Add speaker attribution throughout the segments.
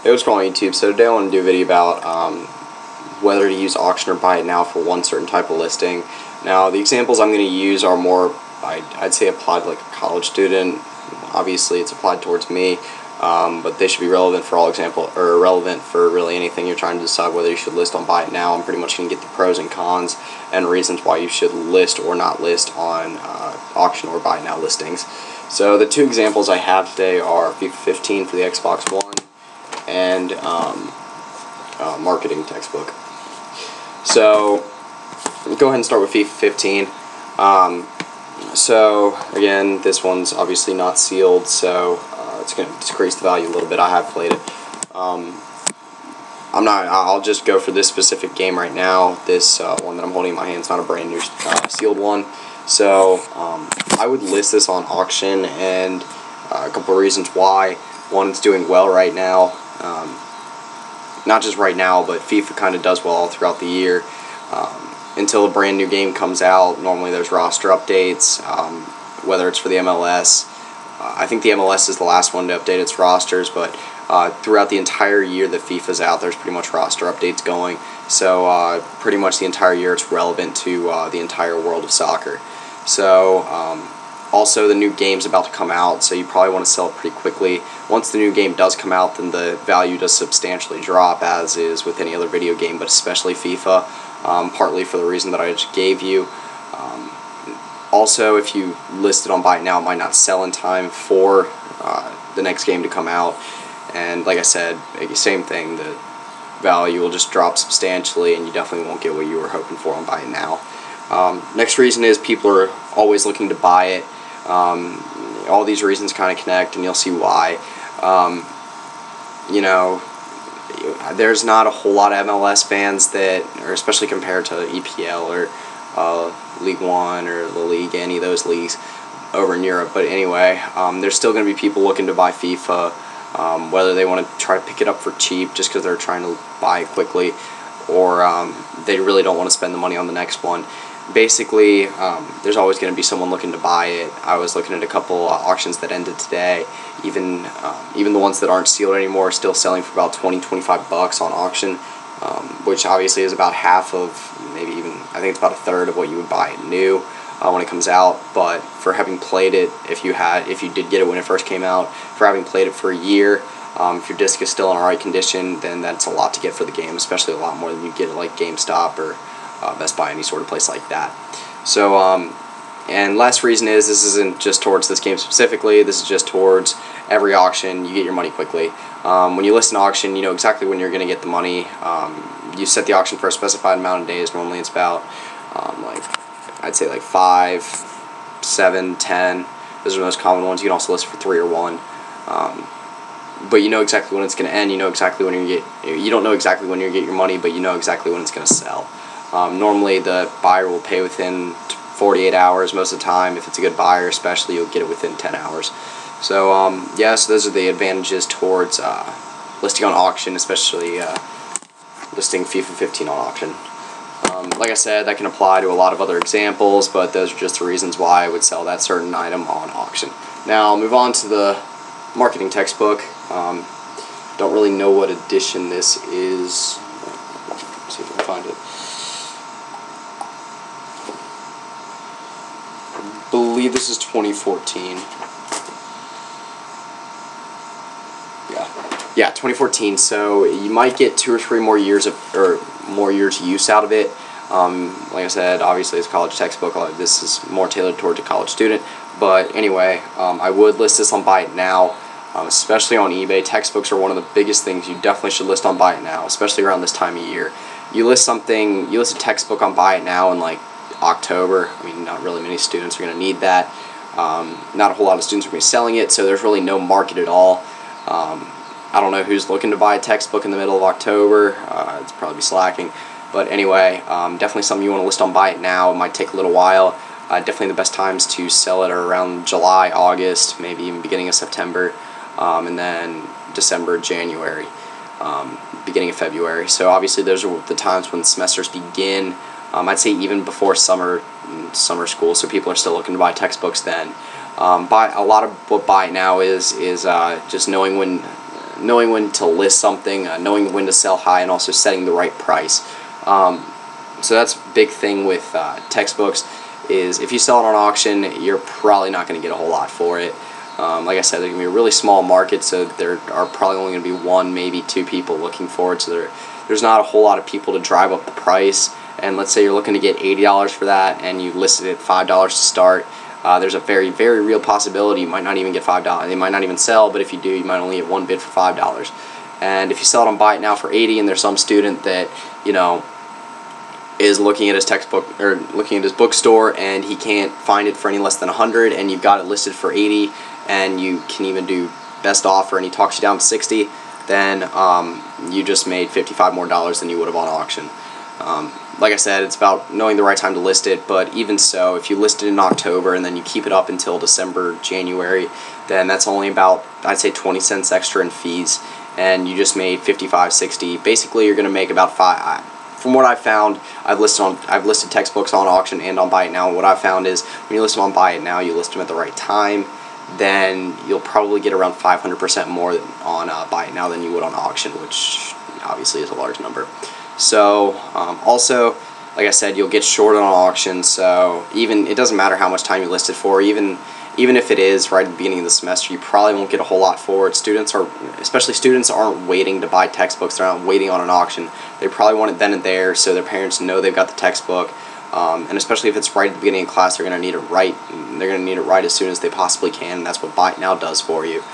Speaker 1: Hey, what's going on YouTube? So today I want to do a video about whether to use auction or buy it now for one certain type of listing. Now the examples I'm going to use are more, I'd say, applied to like a college student. Obviously it's applied towards me, but they should be relevant for all relevant for really anything you're trying to decide whether you should list on buy it now. I'm pretty much going to get the pros and cons and reasons why you should list or not list on auction or buy it now listings. So the two examples I have today are FIFA 15 for the Xbox One and marketing textbook. So go ahead and start with FIFA 15. So again, this one's obviously not sealed, so it's going to decrease the value a little bit. I have played it. I'll just go for this specific game right now. This one that I'm holding in my hand is not a brand new sealed one. So I would list this on auction, and a couple of reasons why. One, it's doing well right now. Not just right now, but FIFA kind of does well all throughout the year. Until a brand new game comes out, normally there's roster updates, whether it's for the MLS. I think the MLS is the last one to update its rosters, but throughout the entire year that FIFA's out, there's pretty much roster updates going. So pretty much the entire year it's relevant to the entire world of soccer. So also the new game's about to come out, so you probably want to sell it pretty quickly. Once the new game does come out, then the value does substantially drop, as is with any other video game, but especially FIFA, partly for the reason that I just gave you. Also, if you list it on buy it now, it might not sell in time for the next game to come out. And like I said, same thing, the value will just drop substantially, and you definitely won't get what you were hoping for on buy it now. Next reason is people are always looking to buy it. All these reasons kind of connect, and you'll see why. You know, there's not a whole lot of MLS fans that, or especially compared to EPL or League One or La Liga, any of those leagues over in Europe. But anyway, there's still going to be people looking to buy FIFA, whether they want to try to pick it up for cheap just because they're trying to buy it quickly, or they really don't want to spend the money on the next one. Basically, there's always going to be someone looking to buy it. I was looking at a couple auctions that ended today. Even the ones that aren't sealed anymore are still selling for about $20-25 on auction, which obviously is about half of, maybe even, I think it's about a third of what you would buy it new when it comes out. But for having played it, if you did get it when it first came out, for having played it for a year, if your disc is still in alright condition, then that's a lot to get for the game, especially a lot more than you get at like GameStop or Best Buy, any sort of place like that. So, and last reason is, this isn't just towards this game specifically, this is just towards every auction. You get your money quickly. When you list an auction, you know exactly when you're going to get the money. You set the auction for a specified amount of days. Normally it's about, I'd say like 5, 7, 10. Those are the most common ones. You can also list for 3 or 1. But you know exactly when it's going to end. You know exactly when you don't know exactly when you're going to get your money, but you know exactly when it's going to sell. Normally the buyer will pay within 48 hours most of the time. If it's a good buyer especially, you'll get it within 10 hours. So yes, those are the advantages towards listing on auction, especially listing FIFA 15 on auction. Like I said, that can apply to a lot of other examples, but those are just the reasons why I would sell that certain item on auction. Now I'll move on to the marketing textbook. Don't really know what edition this is. Let's see if I can find it. I believe this is 2014. Yeah, 2014. So you might get 2 or 3 more years use out of it. Like I said, obviously it's a college textbook. This is more tailored towards a college student. But anyway, I would list this on buy it now, especially on eBay. Textbooks are one of the biggest things you definitely should list on buy it now, especially around this time of year. You list a textbook on buy it now in like October. I mean, not really many students are going to need that. Not a whole lot of students are going to be selling it, so there's really no market at all. I don't know who's looking to buy a textbook in the middle of October. It's probably slacking. But anyway, definitely something you want to list on buy it now. It might take a little while. Definitely the best times to sell it are around July, August, maybe even beginning of September, and then December, January, beginning of February. So obviously those are the times when the semesters begin. I'd say even before summer school, so people are still looking to buy textbooks then. A lot of what buy now is just knowing when knowing when to list something, knowing when to sell high, and also setting the right price. So that's a big thing with textbooks, is if you sell it on auction, you're probably not going to get a whole lot for it. Like I said, there's going to be a really small market, so there are probably only going to be one, maybe two people looking for it, so there's not a whole lot of people to drive up the price. And let's say you're looking to get $80 for that, and you listed it $5 to start. There's a very, very real possibility you might not even get $5. They might not even sell, but if you do, you might only get one bid for $5. And if you sell it on Buy It Now for $80, and there's some student that, you know, is looking at his textbook or looking at his bookstore and he can't find it for any less than $100, and you've got it listed for $80, and you can even do best offer, and he talks you down to $60, then you just made $55 more than you would have on auction. Like I said, it's about knowing the right time to list it, but even so, if you list it in October and then you keep it up until December, January, then that's only about, I'd say, 20 cents extra in fees, and you just made 55, 60. Basically, you're going to make about from what I've found, I've listed textbooks on auction and on Buy It Now, and what I've found is when you list them on Buy It Now, you list them at the right time, then you'll probably get around 500% more on Buy It Now than you would on auction, which obviously is a large number. So also, like I said, you'll get short on auction, so even it doesn't matter how much time you list it for, even if it is right at the beginning of the semester, you probably won't get a whole lot for it. Especially students aren't waiting to buy textbooks, they're not waiting on an auction. They probably want it then and there, so their parents know they've got the textbook. And especially if it's right at the beginning of class, they're going to need it right. They're going to need it right as soon as they possibly can, and that's what Buy It Now does for you.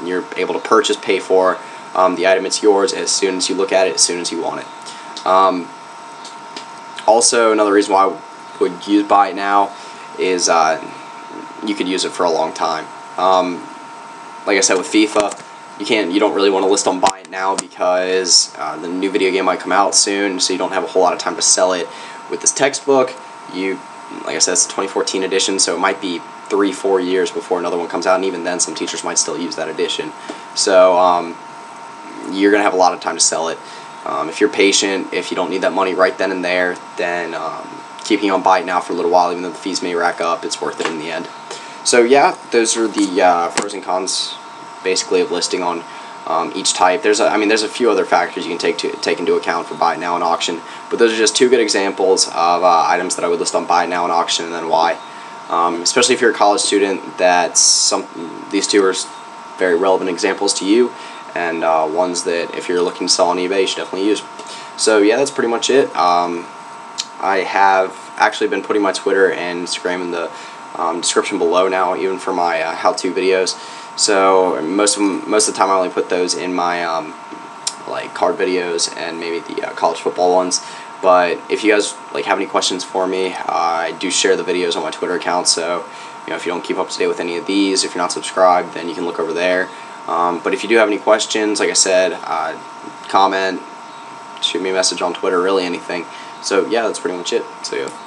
Speaker 1: You're able to purchase, pay for the item. It's yours as soon as you look at it, as soon as you want it. Also, another reason why I would use Buy It Now is you could use it for a long time. Like I said, with FIFA, you don't really want to list on Buy It Now because the new video game might come out soon, so you don't have a whole lot of time to sell it. With this textbook, like I said, it's a 2014 edition, so it might be 3-4 years before another one comes out, and even then some teachers might still use that edition. So you're going to have a lot of time to sell it. If you're patient, if you don't need that money right then and there, then keeping on Buy It Now for a little while, even though the fees may rack up, it's worth it in the end. So yeah, those are the pros and cons, basically, of listing on each type. There's a few other factors you can take into account for Buy It Now and auction, but those are just two good examples of items that I would list on Buy It Now and auction, and then why. Especially if you're a college student, these two are very relevant examples to you, and ones that if you're looking to sell on eBay, you should definitely use. So yeah, that's pretty much it. I have actually been putting my Twitter and Instagram in the description below now, even for my how-to videos. So most of the time I only put those in my like card videos and maybe the college football ones. But if you guys have any questions for me, I do share the videos on my Twitter account. So if you don't keep up to date with any of these, if you're not subscribed, then you can look over there. But if you do have any questions, like I said, comment, shoot me a message on Twitter, really anything. So yeah, that's pretty much it. So yeah.